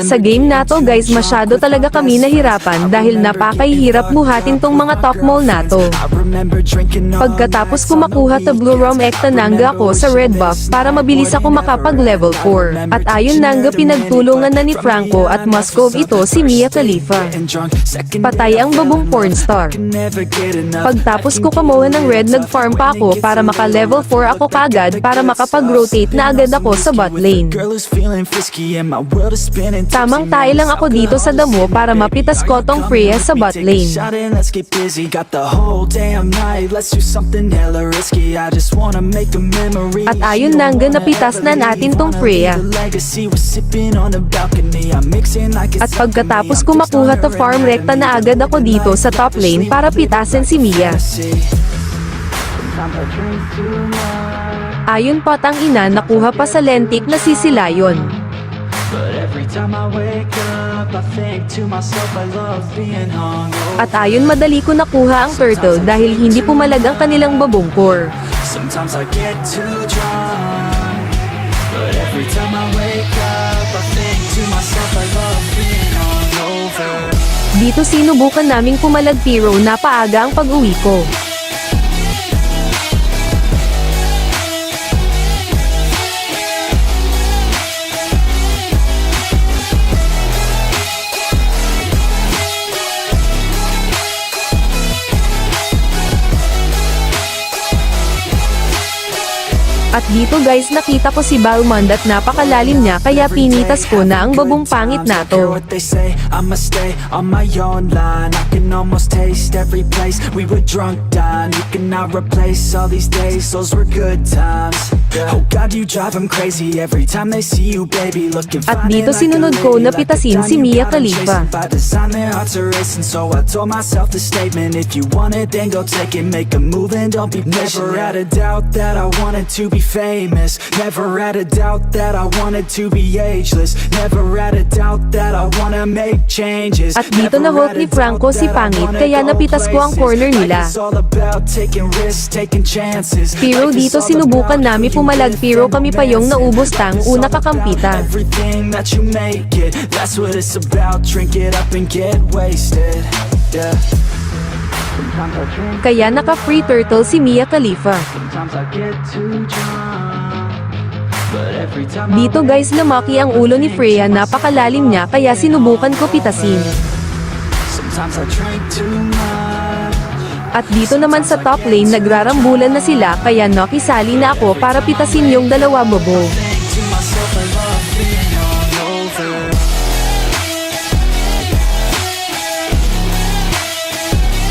Sa game na to guys masyado talaga kami nahirapan dahil napakahirap buhatin tong mga top mall na to. Pagkatapos ko makuha ta blue roam ekta nangga ako sa red buff para mabilis ako makapag level 4. At ayon nangga pinagtulungan na ni Franco at Moscov ito si Mia Khalifa. Patay ang babong pornstar. Pagtapos ko kamuha ng red nag-farm pa ako para maka level 4 ako kagad para makapag-rotate na agad ako sa bot lane. Tamang tayo lang ako dito sa damo para mapitas ko tong Freya sa bot lane. At ayon nangga napitas na natin tong Freya. At pagkatapos ko makuha to farm rekta na agad ako dito sa top lane para pitasin si Mia. Ayon pa tang ina nakuha pa sa lentik na sisilayon. At ayon madali ko nakuha ang turtle dahil hindi pumalag ang kanilang babongkor. Dito sinubukan naming pumalag pero napaaga ang pag-uwi ko. At dito guys nakita ko si Balmond at napakalalim niya kaya pinitas ko na ang babong pangit na to. At dito sinunod ko na pitasin si Mia Khalifa. Famous, never had a doubt that I wanted to be ageless, never had a doubt that I wanna make changes. At dito na vote ni Franco si pangit kaya napitas ko ang corner nila. Pero dito sinubukan namin pumalag pero kami pa yung naubos tang una kakampitan. Everything that you make it, that's what it's about. Drink it up and get wasted. Yeah. Kaya naka-free turtle si Mia Khalifa. Dito guys lumaki ang ulo ni Freya napakalalim niya kaya sinubukan ko pitasin. At dito naman sa top lane nagrarambulan na sila kaya nakisali na ako para pitasin yung dalawa bobo.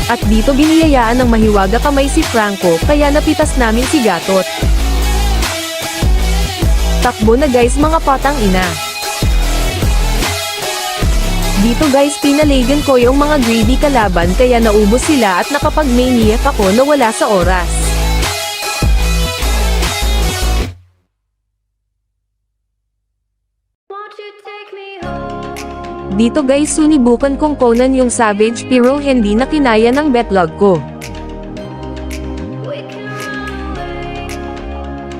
At dito biniyayaan ng mahiwaga kamay si Franco kaya napitas namin si Gatot. Takbo na guys mga patang ina. Dito guys pinaligan ko yung mga greedy kalaban kaya naubos sila at nakapag-maniac ako na wala sa oras. Dito guys sunibukan kong Conan yung Savage pero hindi na kinaya ng betlog ko.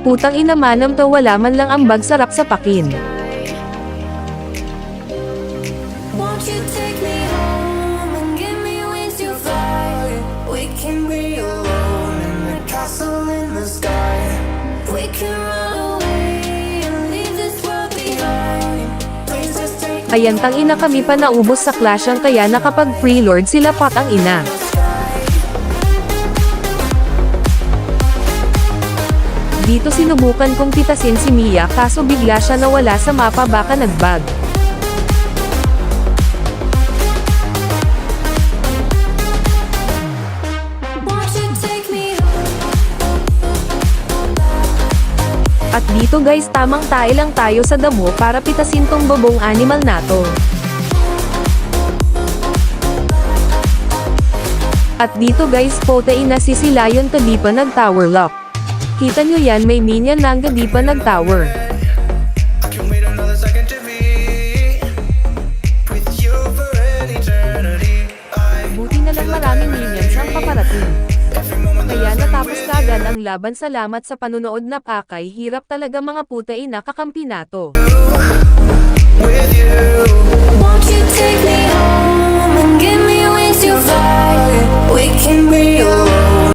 Putang ina manam to wala man lang ang bag sarap sa pakin. Ayan tang ina kami pa naubos sa clash ang kaya nakapag free lord sila patang ina. Dito sinubukan kong pitasin si Mia kaso bigla siya nawala sa mapa baka nagbag. At dito guys tamang tayo lang tayo sa damo para pitasin tong babong animal na to. At dito guys potain na sisilayon ka di pa nag-tower lock. Kita nyo yan may minion lang ka di pa nag-tower. Buti na lang maraming minions ang paparating. Kaya natapos kaagad ang laban. Salamat sa panunood na pakay hirap talaga mga puta ina kakampi nato.